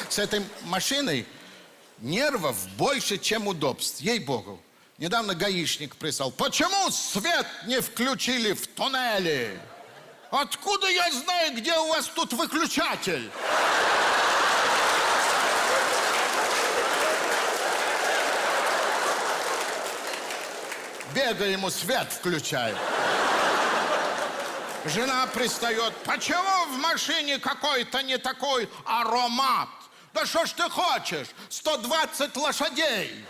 С этой машиной нервов больше, чем удобств, ей-богу. Недавно гаишник прислал. Почему свет не включили в туннеле? Откуда я знаю, где у вас тут выключатель? Бегай, ему свет включай. Жена пристает. Почему в машине какой-то не такой аромат? Да что ж ты хочешь? 120 лошадей.